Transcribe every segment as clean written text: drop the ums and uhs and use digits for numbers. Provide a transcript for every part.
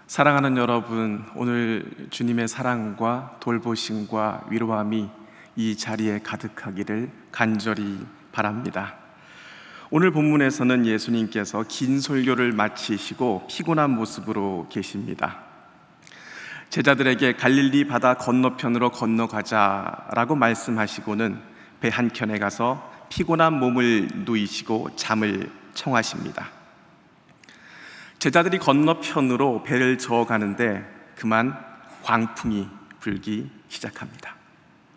사랑하는 여러분, 오늘 주님의 사랑과 돌보심과 위로함이 이 자리에 가득하기를 간절히 바랍니다. 오늘 본문에서는 예수님께서 긴 설교를 마치시고 피곤한 모습으로 계십니다. 제자들에게 갈릴리 바다 건너편으로 건너가자라고 말씀하시고는 배 한켠에 가서 피곤한 몸을 누이시고 잠을 청하십니다. 제자들이 건너편으로 배를 저어가는데 그만 광풍이 불기 시작합니다.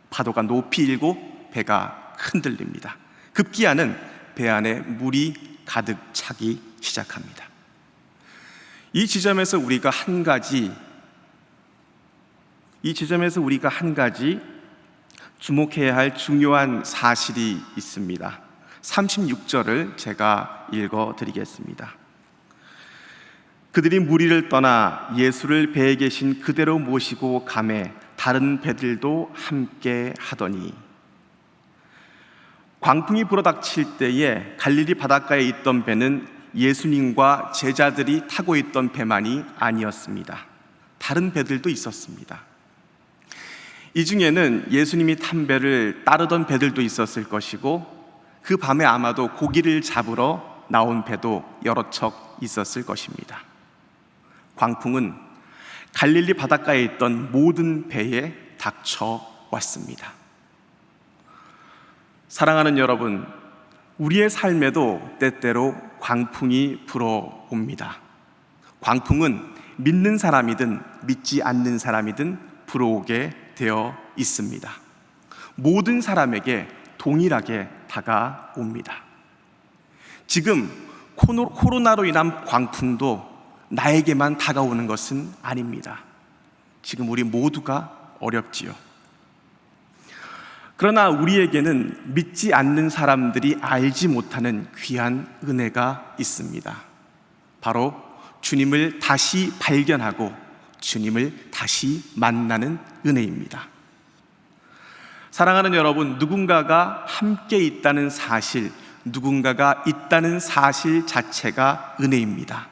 파도가 높이 일고 배가 흔들립니다. 급기야는 배 안에 물이 가득 차기 시작합니다. 이 지점에서 우리가 한 가지 주목해야 할 중요한 사실이 있습니다. 36절을 제가 읽어드리겠습니다. 그들이 무리를 떠나 예수를 배에 계신 그대로 모시고 가매 다른 배들도 함께 하더니, 광풍이 불어닥칠 때에 갈릴리 바닷가에 있던 배는 예수님과 제자들이 타고 있던 배만이 아니었습니다. 다른 배들도 있었습니다. 이 중에는 예수님이 탄 배를 따르던 배들도 있었을 것이고, 그 밤에 아마도 고기를 잡으러 나온 배도 여러 척 있었을 것입니다. 광풍은 갈릴리 바닷가에 있던 모든 배에 닥쳐왔습니다. 사랑하는 여러분, 우리의 삶에도 때때로 광풍이 불어옵니다. 광풍은 믿는 사람이든 믿지 않는 사람이든 불어오게 되어 있습니다. 모든 사람에게 동일하게 다가옵니다. 지금 코로나로 인한 광풍도 나에게만 다가오는 것은 아닙니다. 지금 우리 모두가 어렵지요. 그러나 우리에게는 믿지 않는 사람들이 알지 못하는 귀한 은혜가 있습니다. 바로 주님을 다시 발견하고 주님을 다시 만나는 은혜입니다. 사랑하는 여러분, 누군가가 함께 있다는 사실, 누군가가 있다는 사실 자체가 은혜입니다.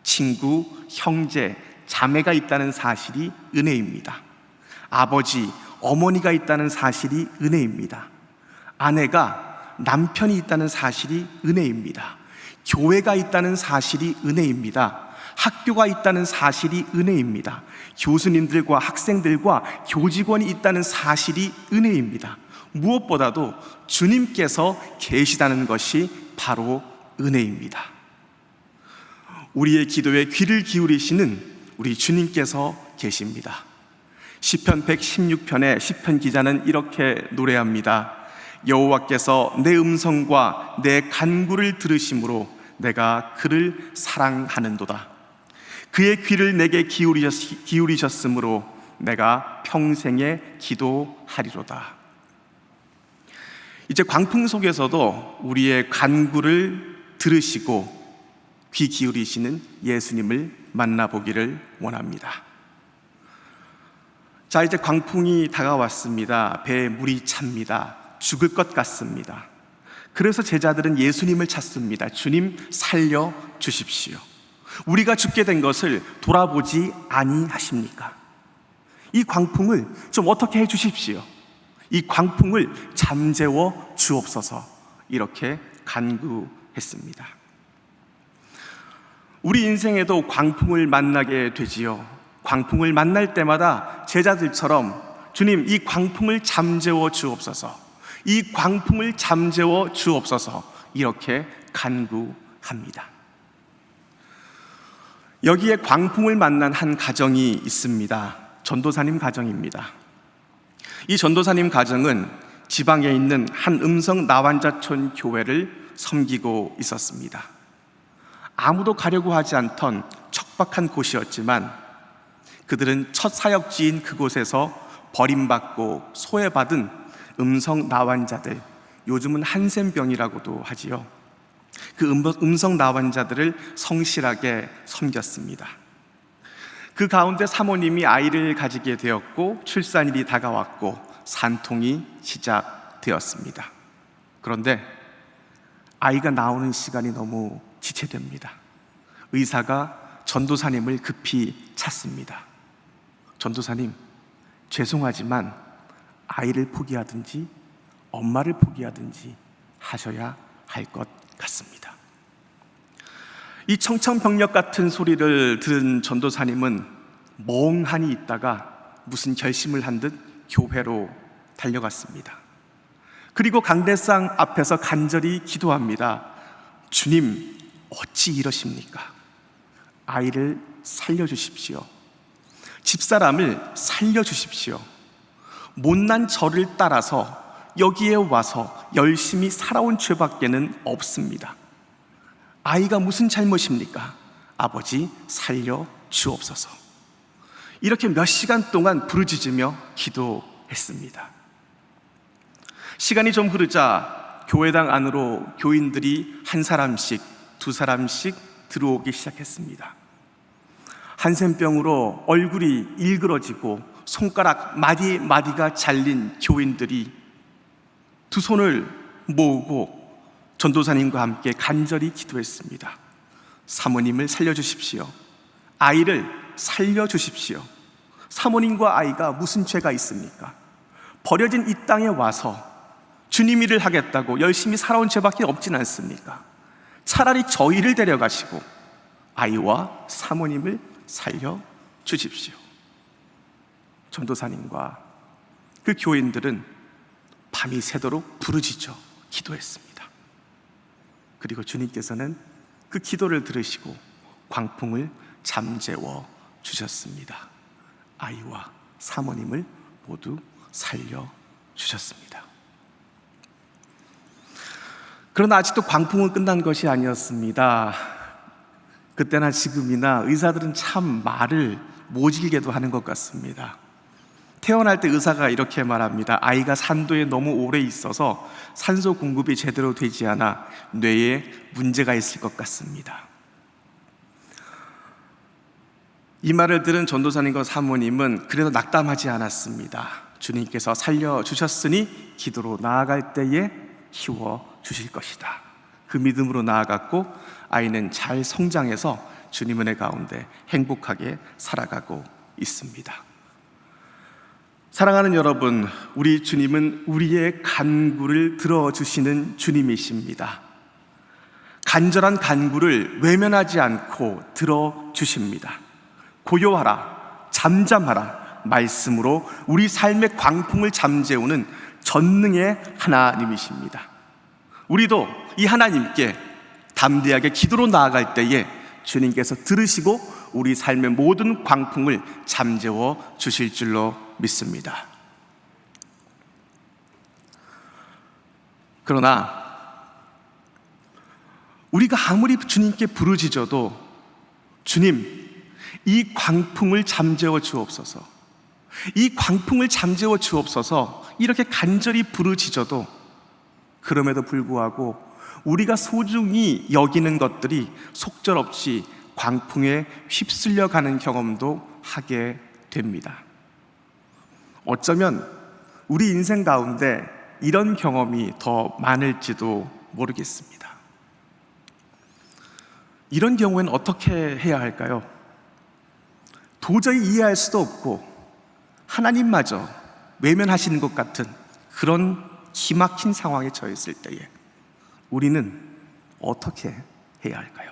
친구, 형제, 자매가 있다는 사실이 은혜입니다. 아버지, 어머니가 있다는 사실이 은혜입니다. 아내가, 남편이 있다는 사실이 은혜입니다. 교회가 있다는 사실이 은혜입니다. 학교가 있다는 사실이 은혜입니다. 교수님들과 학생들과 교직원이 있다는 사실이 은혜입니다. 무엇보다도 주님께서 계시다는 것이 바로 은혜입니다. 우리의 기도에 귀를 기울이시는 우리 주님께서 계십니다. 시편 116편의 시편 기자는 이렇게 노래합니다. 여호와께서 내 음성과 내 간구를 들으심으로 내가 그를 사랑하는도다. 그의 귀를 내게 기울이셨으므로 내가 평생에 기도하리로다. 이제 광풍 속에서도 우리의 간구를 들으시고 귀 기울이시는 예수님을 만나보기를 원합니다. 자, 이제 광풍이 다가왔습니다. 배에 물이 찹니다. 죽을 것 같습니다. 그래서 제자들은 예수님을 찾습니다. 주님, 살려 주십시오. 우리가 죽게 된 것을 돌아보지 아니하십니까? 이 광풍을 좀 어떻게 해 주십시오. 이 광풍을 잠재워 주옵소서. 이렇게 간구했습니다. 우리 인생에도 광풍을 만나게 되지요. 광풍을 만날 때마다 제자들처럼 주님, 이 광풍을 잠재워 주옵소서, 이 광풍을 잠재워 주옵소서, 이렇게 간구합니다. 여기에 광풍을 만난 한 가정이 있습니다. 전도사님 가정입니다. 이 전도사님 가정은 지방에 있는 한 음성 나환자촌 교회를 섬기고 있었습니다. 아무도 가려고 하지 않던 척박한 곳이었지만 그들은 첫 사역지인 그곳에서 버림받고 소외받은 음성 나환자들, 요즘은 한센병이라고도 하지요. 그 음성 나환자들을 성실하게 섬겼습니다. 그 가운데 사모님이 아이를 가지게 되었고 출산일이 다가왔고 산통이 시작되었습니다. 그런데 아이가 나오는 시간이 너무 지체됩니다. 의사가 전도사님을 급히 찾습니다. 전도사님, 죄송하지만 아이를 포기하든지 엄마를 포기하든지 하셔야 할 것 같습니다. 이 청천벽력 같은 소리를 들은 전도사님은 멍하니 있다가 무슨 결심을 한 듯 교회로 달려갔습니다. 그리고 강대상 앞에서 간절히 기도합니다. 주님, 어찌 이러십니까? 아이를 살려주십시오. 집사람을 살려주십시오. 못난 저를 따라서 여기에 와서 열심히 살아온 죄밖에는 없습니다. 아이가 무슨 잘못입니까? 아버지, 살려주옵소서. 이렇게 몇 시간 동안 부르짖으며 기도했습니다. 시간이 좀 흐르자 교회당 안으로 교인들이 한 사람씩, 두 사람씩 들어오기 시작했습니다. 한센병으로 얼굴이 일그러지고 손가락 마디마디가 잘린 교인들이 두 손을 모으고 전도사님과 함께 간절히 기도했습니다. 사모님을 살려주십시오. 아이를 살려주십시오. 사모님과 아이가 무슨 죄가 있습니까? 버려진 이 땅에 와서 주님 일을 하겠다고 열심히 살아온 죄밖에 없진 않습니까? 차라리 저희를 데려가시고 아이와 사모님을 살려주십시오. 전도사님과 그 교인들은 밤이 새도록 부르짖어 기도했습니다. 그리고 주님께서는 그 기도를 들으시고 광풍을 잠재워 주셨습니다. 아이와 사모님을 모두 살려주셨습니다. 그러나 아직도 광풍은 끝난 것이 아니었습니다. 그때나 지금이나 의사들은 참 말을 모질게도 하는 것 같습니다. 태어날 때 의사가 이렇게 말합니다. 아이가 산도에 너무 오래 있어서 산소 공급이 제대로 되지 않아 뇌에 문제가 있을 것 같습니다. 이 말을 들은 전도사님과 사모님은 그래도 낙담하지 않았습니다. 주님께서 살려주셨으니 기도로 나아갈 때에 키워주실 것이다. 그 믿음으로 나아갔고 아이는 잘 성장해서 주님 은혜 가운데 행복하게 살아가고 있습니다. 사랑하는 여러분, 우리 주님은 우리의 간구를 들어주시는 주님이십니다. 간절한 간구를 외면하지 않고 들어주십니다. 고요하라, 잠잠하라 말씀으로 우리 삶의 광풍을 잠재우는 전능의 하나님이십니다. 우리도 이 하나님께 담대하게 기도로 나아갈 때에 주님께서 들으시고 우리 삶의 모든 광풍을 잠재워 주실 줄로 믿습니다. 그러나 우리가 아무리 주님께 부르짖어도 주님, 이 광풍을 잠재워 주옵소서, 이 광풍을 잠재워 주옵소서 이렇게 간절히 부르짖어도 그럼에도 불구하고 우리가 소중히 여기는 것들이 속절없이 광풍에 휩쓸려 가는 경험도 하게 됩니다. 어쩌면 우리 인생 가운데 이런 경험이 더 많을지도 모르겠습니다. 이런 경우에는 어떻게 해야 할까요? 도저히 이해할 수도 없고 하나님마저 외면하시는 것 같은 그런 기막힌 상황에 처했을 때에 우리는 어떻게 해야 할까요?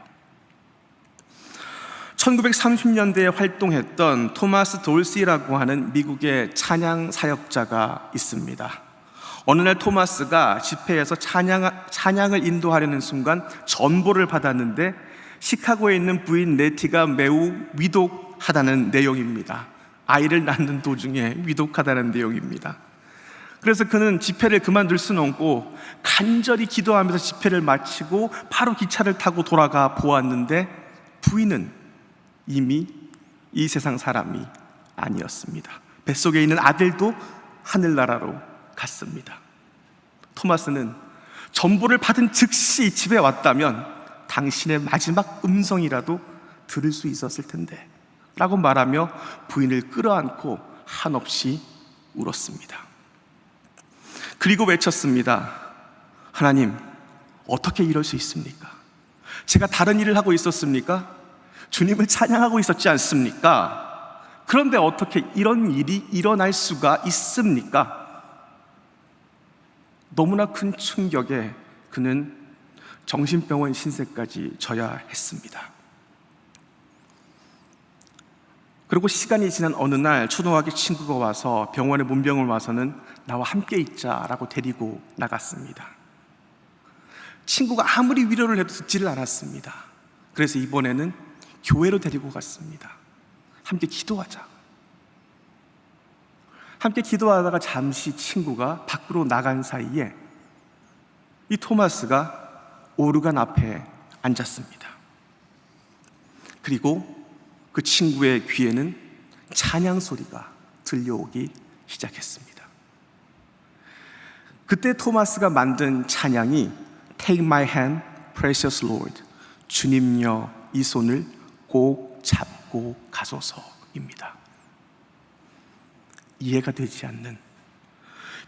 1930년대에 활동했던 토마스 돌시라고 하는 미국의 찬양 사역자가 있습니다. 어느 날 토마스가 집회에서 찬양을 인도하려는 순간 전보를 받았는데 시카고에 있는 부인 네티가 매우 위독하다는 내용입니다. 아이를 낳는 도중에 위독하다는 내용입니다. 그래서 그는 집회를 그만둘 수는 없고 간절히 기도하면서 집회를 마치고 바로 기차를 타고 돌아가 보았는데 부인은 이미 이 세상 사람이 아니었습니다. 뱃속에 있는 아들도 하늘나라로 갔습니다. 토마스는 전보를 받은 즉시 집에 왔다면 당신의 마지막 음성이라도 들을 수 있었을 텐데 라고 말하며 부인을 끌어안고 한없이 울었습니다. 그리고 외쳤습니다. 하나님, 어떻게 이럴 수 있습니까? 제가 다른 일을 하고 있었습니까? 주님을 찬양하고 있었지 않습니까? 그런데 어떻게 이런 일이 일어날 수가 있습니까? 너무나 큰 충격에 그는 정신병원 신세까지 져야 했습니다. 그리고 시간이 지난 어느 날 초등학교 친구가 와서 병원에 문병을 와서는 나와 함께 있자라고 데리고 나갔습니다. 친구가 아무리 위로를 해도 듣지를 않았습니다. 그래서 이번에는 교회로 데리고 갔습니다. 함께 기도하자. 함께 기도하다가 잠시 친구가 밖으로 나간 사이에 이 토마스가 오르간 앞에 앉았습니다. 그리고 그 친구의 귀에는 찬양 소리가 들려오기 시작했습니다. 그때 토마스가 만든 찬양이 Take my hand, precious Lord, 주님여 이 손을 꼭 잡고 가소서입니다. 이해가 되지 않는,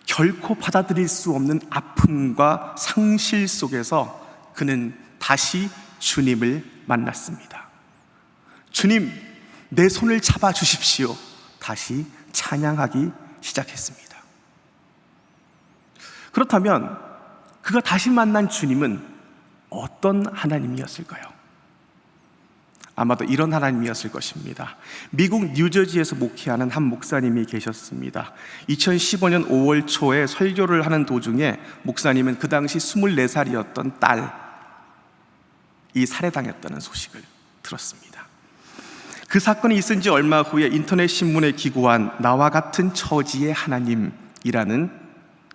결코 받아들일 수 없는 아픔과 상실 속에서 그는 다시 주님을 만났습니다. 주님, 내 손을 잡아 주십시오. 다시 찬양하기 시작했습니다. 그렇다면 그가 다시 만난 주님은 어떤 하나님이었을까요? 아마도 이런 하나님이었을 것입니다. 미국 뉴저지에서 목회하는 한 목사님이 계셨습니다. 2015년 5월 초에 설교를 하는 도중에 목사님은 그 당시 24살이었던 딸이 살해당했다는 소식을 들었습니다. 그 사건이 있은 지 얼마 후에 인터넷 신문에 기고한 나와 같은 처지의 하나님이라는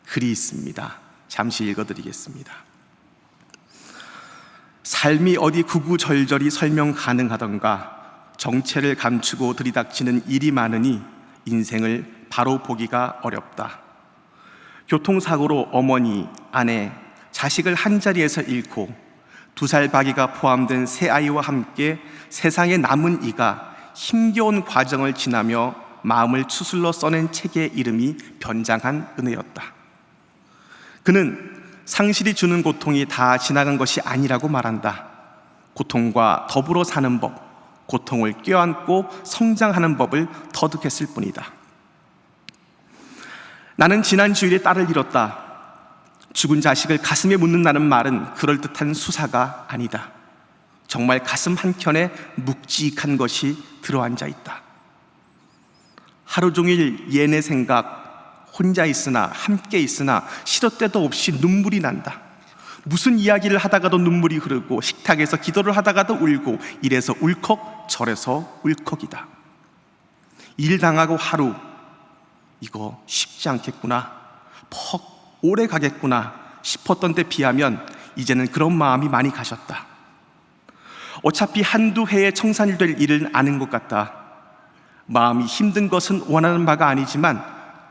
글이 있습니다. 잠시 읽어드리겠습니다. 삶이 어디 구구절절히 설명 가능하던가 정체를 감추고 들이닥치는 일이 많으니 인생을 바로 보기가 어렵다. 교통사고로 어머니, 아내, 자식을 한자리에서 잃고 2살 박이가 포함된 새 아이와 함께 세상에 남은 이가 힘겨운 과정을 지나며 마음을 추슬러 써낸 책의 이름이 변장한 은혜였다. 그는 상실이 주는 고통이 다 지나간 것이 아니라고 말한다. 고통과 더불어 사는 법, 고통을 껴안고 성장하는 법을 터득했을 뿐이다. 나는 지난 주일에 딸을 잃었다. 죽은 자식을 가슴에 묻는다는 말은 그럴듯한 수사가 아니다. 정말 가슴 한켠에 묵직한 것이 들어앉아 있다. 하루 종일 얘네 생각, 혼자 있으나 함께 있으나 시도 때도 없이 눈물이 난다. 무슨 이야기를 하다가도 눈물이 흐르고 식탁에서 기도를 하다가도 울고 이래서 울컥 저래서 울컥이다. 일 당하고 하루, 이거 쉽지 않겠구나, 퍽 오래 가겠구나 싶었던 때 비하면 이제는 그런 마음이 많이 가셨다. 어차피 한두 해에 청산이 될 일은 아는 것 같다. 마음이 힘든 것은 원하는 바가 아니지만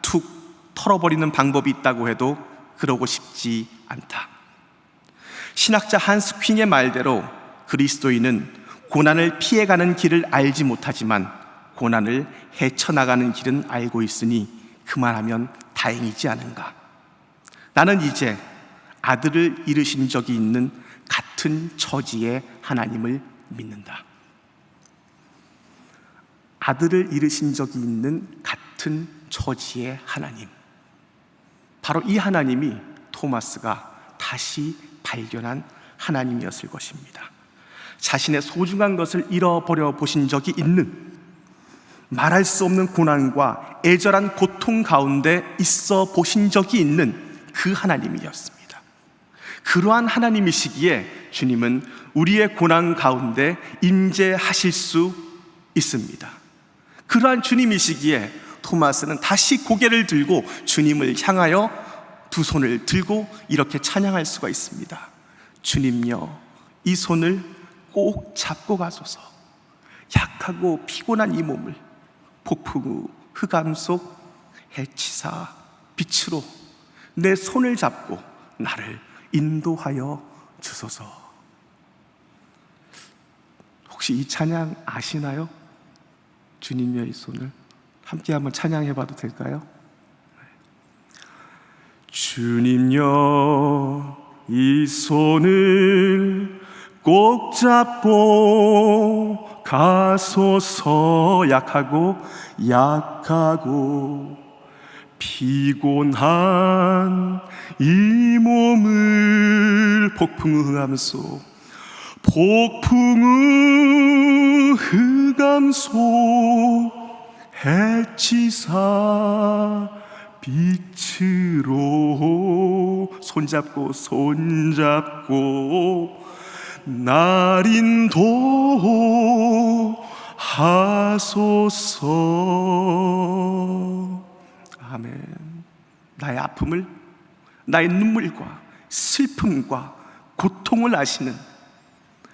툭 털어버리는 방법이 있다고 해도 그러고 싶지 않다. 신학자 한스 퀸의 말대로 그리스도인은 고난을 피해가는 길을 알지 못하지만 고난을 헤쳐나가는 길은 알고 있으니 그만하면 다행이지 않은가. 나는 이제 아들을 잃으신 적이 있는 같은 처지의 하나님을 믿는다. 아들을 잃으신 적이 있는 같은 처지의 하나님, 바로 이 하나님이 토마스가 다시 발견한 하나님이었을 것입니다. 자신의 소중한 것을 잃어버려 보신 적이 있는, 말할 수 없는 고난과 애절한 고통 가운데 있어 보신 적이 있는 그 하나님이었습니다. 그러한 하나님이시기에 주님은 우리의 고난 가운데 임재하실 수 있습니다. 그러한 주님이시기에 토마스는 다시 고개를 들고 주님을 향하여 두 손을 들고 이렇게 찬양할 수가 있습니다. 주님여, 이 손을 꼭 잡고 가소서. 약하고 피곤한 이 몸을 폭풍 후 흑암 속 해치사 빛으로 내 손을 잡고 나를 인도하여 주소서. 혹시 이 찬양 아시나요? 주님여 이 손을 함께 한번 찬양해 봐도 될까요? 주님여 이 손을 꼭 잡고 가소서. 약하고 피곤한 이 몸을 폭풍의 흑암소 해치사 빛으로 손잡고 날 인도하소서. 아멘. 나의 아픔을, 나의 눈물과 슬픔과 고통을 아시는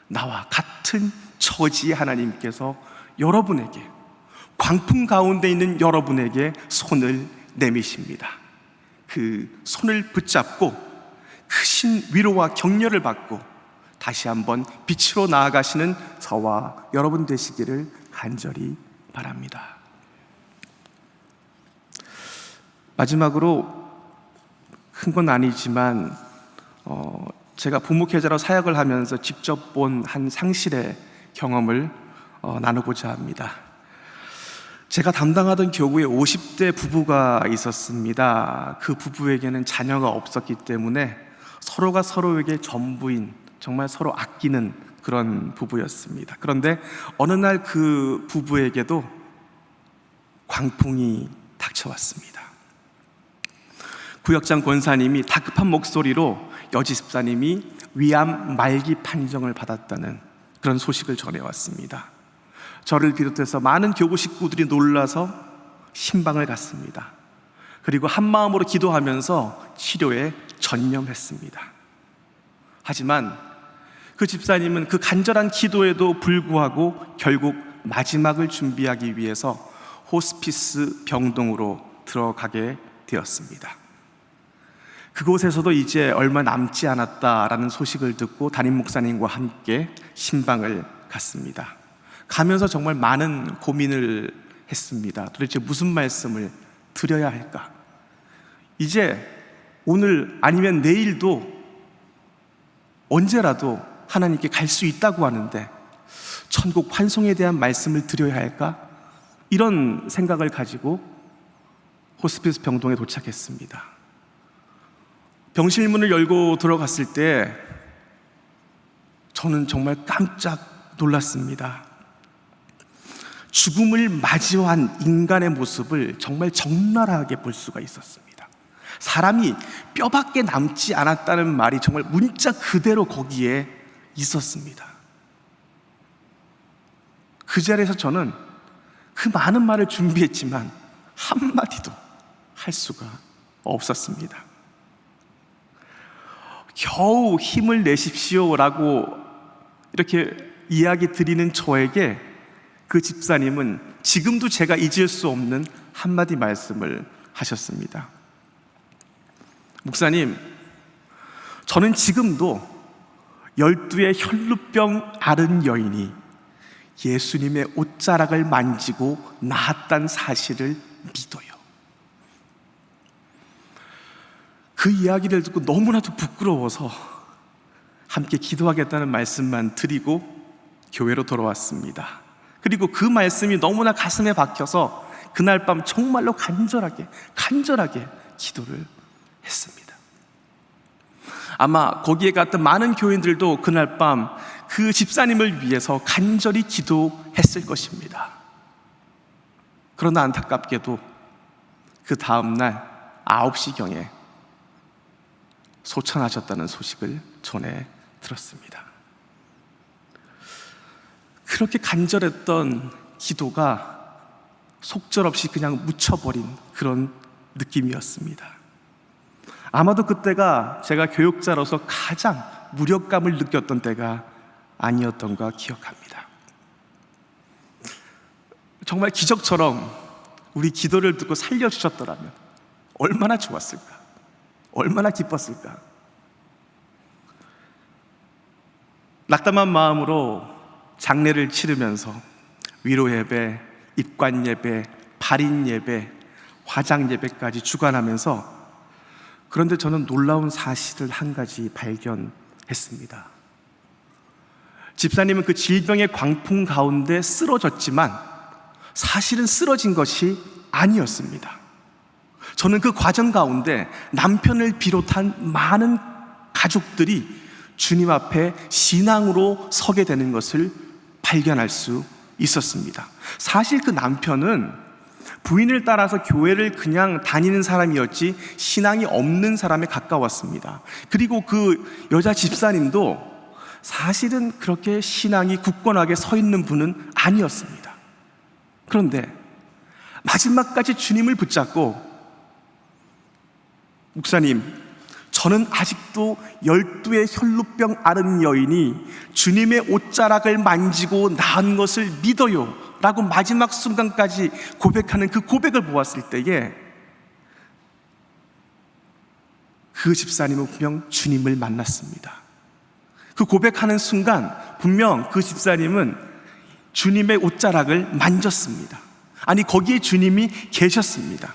나와 같은 처지의 하나님께서 여러분에게, 광풍 가운데 있는 여러분에게 손을 내미십니다. 그 손을 붙잡고 크신 위로와 격려를 받고 다시 한번 빛으로 나아가시는 저와 여러분 되시기를 간절히 바랍니다. 마지막으로 큰 건 아니지만 제가 부목회자로 사역을 하면서 직접 본 한 상실의 경험을 나누고자 합니다. 제가 담당하던 교구에 50대 부부가 있었습니다. 그 부부에게는 자녀가 없었기 때문에 서로가 서로에게 전부인, 정말 서로 아끼는 그런 부부였습니다. 그런데 어느 날 그 부부에게도 광풍이 닥쳐왔습니다. 구역장 권사님이 다급한 목소리로 여지 집사님이 위암 말기 판정을 받았다는 그런 소식을 전해왔습니다. 저를 비롯해서 많은 교구 식구들이 놀라서 신방을 갔습니다. 그리고 한마음으로 기도하면서 치료에 전념했습니다. 하지만 그 집사님은 그 간절한 기도에도 불구하고 결국 마지막을 준비하기 위해서 호스피스 병동으로 들어가게 되었습니다. 그곳에서도 이제 얼마 남지 않았다라는 소식을 듣고 담임 목사님과 함께 신방을 갔습니다. 가면서 정말 많은 고민을 했습니다. 도대체 무슨 말씀을 드려야 할까? 이제 오늘 아니면 내일도 언제라도 하나님께 갈 수 있다고 하는데 천국 환송에 대한 말씀을 드려야 할까? 이런 생각을 가지고 호스피스 병동에 도착했습니다. 병실 문을 열고 들어갔을 때 저는 정말 깜짝 놀랐습니다. 죽음을 맞이한 인간의 모습을 정말 적나라하게 볼 수가 있었습니다. 사람이 뼈밖에 남지 않았다는 말이 정말 문자 그대로 거기에 있었습니다. 그 자리에서 저는 그 많은 말을 준비했지만 한마디도 할 수가 없었습니다. 겨우 힘을 내십시오라고 이렇게 이야기 드리는 저에게 그 집사님은 지금도 제가 잊을 수 없는 한마디 말씀을 하셨습니다. 목사님, 저는 지금도 12의 혈루병 앓은 여인이 예수님의 옷자락을 만지고 나았다는 사실을 믿어요. 그 이야기를 듣고 너무나도 부끄러워서 함께 기도하겠다는 말씀만 드리고 교회로 돌아왔습니다. 그리고 그 말씀이 너무나 가슴에 박혀서 그날 밤 정말로 간절하게 기도를 했습니다. 아마 거기에 갔던 많은 교인들도 그날 밤 그 집사님을 위해서 간절히 기도했을 것입니다. 그러나 안타깝게도 그 다음날 9시경에 소천하셨다는 소식을 전해 들었습니다. 그렇게 간절했던 기도가 속절없이 그냥 묻혀버린 그런 느낌이었습니다. 아마도 그때가 제가 교육자로서 가장 무력감을 느꼈던 때가 아니었던가 기억합니다. 정말 기적처럼 우리 기도를 듣고 살려주셨더라면 얼마나 좋았을까, 얼마나 기뻤을까. 낙담한 마음으로 장례를 치르면서 위로 예배, 입관 예배, 발인 예배, 화장 예배까지 주관하면서, 그런데 저는 놀라운 사실을 한 가지 발견했습니다. 집사님은 그 질병의 광풍 가운데 쓰러졌지만 사실은 쓰러진 것이 아니었습니다. 저는 그 과정 가운데 남편을 비롯한 많은 가족들이 주님 앞에 신앙으로 서게 되는 것을 발견할 수 있었습니다. 사실 그 남편은 부인을 따라서 교회를 그냥 다니는 사람이었지 신앙이 없는 사람에 가까웠습니다. 그리고 그 여자 집사님도 사실은 그렇게 신앙이 굳건하게 서 있는 분은 아니었습니다. 그런데 마지막까지 주님을 붙잡고, 목사님, 저는 아직도 12의 혈루병 앓은 여인이 주님의 옷자락을 만지고 나은 것을 믿어요 라고 마지막 순간까지 고백하는 그 고백을 보았을 때에 그 집사님은 분명 주님을 만났습니다. 그 고백하는 순간 분명 그 집사님은 주님의 옷자락을 만졌습니다. 아니, 거기에 주님이 계셨습니다.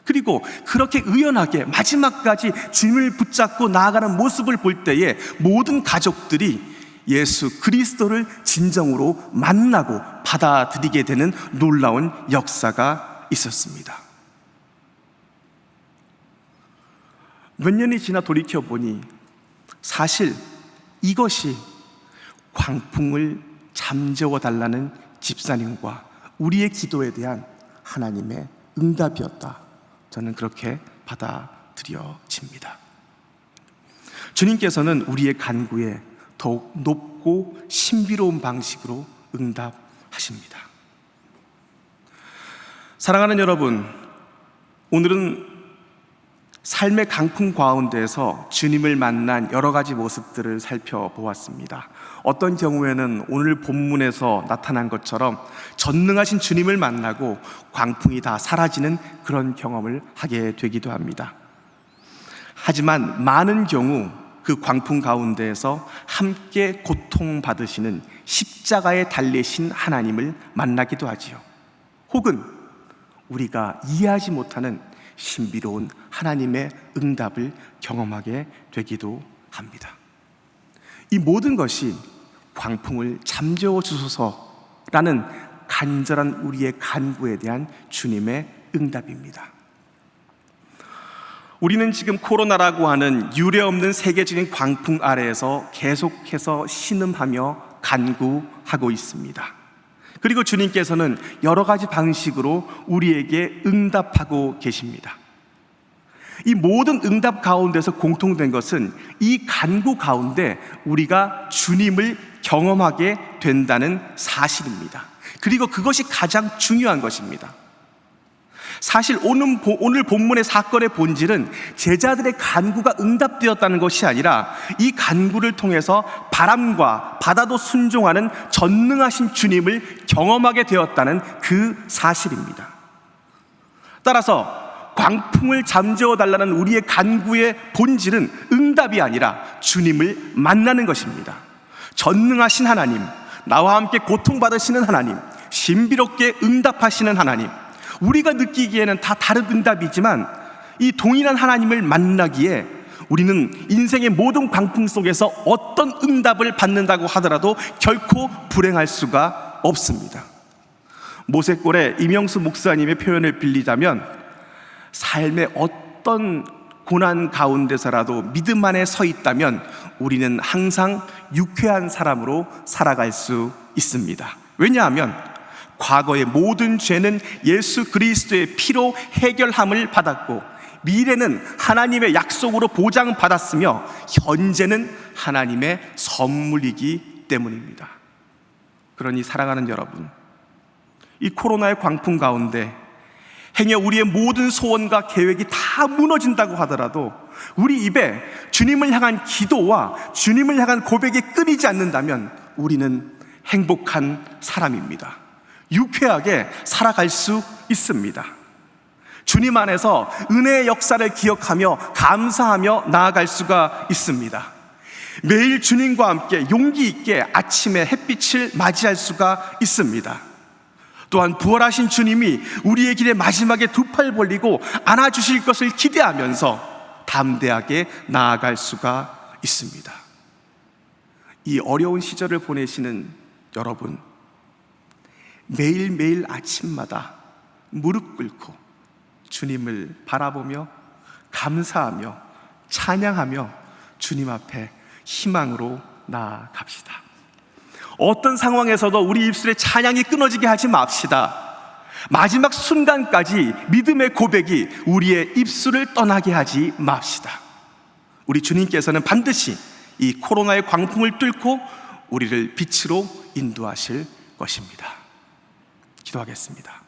그리고 그렇게 의연하게 마지막까지 주님을 붙잡고 나아가는 모습을 볼 때에 모든 가족들이 예수 그리스도를 진정으로 만나고 받아들이게 되는 놀라운 역사가 있었습니다. 몇 년이 지나 돌이켜보니 사실 이것이 광풍을 잠재워 달라는 집사님과 우리의 기도에 대한 하나님의 응답이었다, 저는 그렇게 받아들여집니다. 주님께서는 우리의 간구에 더욱 높고 신비로운 방식으로 응답하십니다. 사랑하는 여러분, 오늘은 삶의 강풍 가운데에서 주님을 만난 여러 가지 모습들을 살펴보았습니다. 어떤 경우에는 오늘 본문에서 나타난 것처럼 전능하신 주님을 만나고 광풍이 다 사라지는 그런 경험을 하게 되기도 합니다. 하지만 많은 경우 그 광풍 가운데에서 함께 고통받으시는 십자가에 달리신 하나님을 만나기도 하지요. 혹은 우리가 이해하지 못하는 신비로운 하나님의 응답을 경험하게 되기도 합니다. 이 모든 것이 광풍을 잠재워 주소서라는 간절한 우리의 간구에 대한 주님의 응답입니다. 우리는 지금 코로나라고 하는 유례없는 세계적인 광풍 아래에서 계속해서 신음하며 간구하고 있습니다. 그리고 주님께서는 여러 가지 방식으로 우리에게 응답하고 계십니다. 이 모든 응답 가운데서 공통된 것은 이 간구 가운데 우리가 주님을 경험하게 된다는 사실입니다. 그리고 그것이 가장 중요한 것입니다. 사실 오늘 본문의 사건의 본질은 제자들의 간구가 응답되었다는 것이 아니라 이 간구를 통해서 바람과 바다도 순종하는 전능하신 주님을 경험하게 되었다는 그 사실입니다. 따라서 광풍을 잠재워 달라는 우리의 간구의 본질은 응답이 아니라 주님을 만나는 것입니다. 전능하신 하나님, 나와 함께 고통받으시는 하나님, 신비롭게 응답하시는 하나님, 우리가 느끼기에는 다 다른 응답이지만 이 동일한 하나님을 만나기에 우리는 인생의 모든 광풍 속에서 어떤 응답을 받는다고 하더라도 결코 불행할 수가 없습니다. 모세골의 임영수 목사님의 표현을 빌리자면 삶의 어떤 고난 가운데서라도 믿음 안에 서 있다면 우리는 항상 유쾌한 사람으로 살아갈 수 있습니다. 왜냐하면 과거의 모든 죄는 예수 그리스도의 피로 해결함을 받았고 미래는 하나님의 약속으로 보장받았으며 현재는 하나님의 선물이기 때문입니다. 그러니 사랑하는 여러분, 이 코로나의 광풍 가운데 행여 우리의 모든 소원과 계획이 다 무너진다고 하더라도 우리 입에 주님을 향한 기도와 주님을 향한 고백이 끊이지 않는다면 우리는 행복한 사람입니다. 유쾌하게 살아갈 수 있습니다. 주님 안에서 은혜의 역사를 기억하며 감사하며 나아갈 수가 있습니다. 매일 주님과 함께 용기 있게 아침에 햇빛을 맞이할 수가 있습니다. 또한 부활하신 주님이 우리의 길의 마지막에 두 팔 벌리고 안아주실 것을 기대하면서 담대하게 나아갈 수가 있습니다. 이 어려운 시절을 보내시는 여러분, 매일매일 아침마다 무릎 꿇고 주님을 바라보며 감사하며 찬양하며 주님 앞에 희망으로 나아갑시다. 어떤 상황에서도 우리 입술에 찬양이 끊어지게 하지 맙시다. 마지막 순간까지 믿음의 고백이 우리의 입술을 떠나게 하지 맙시다. 우리 주님께서는 반드시 이 코로나의 광풍을 뚫고 우리를 빛으로 인도하실 것입니다. 기도하겠습니다.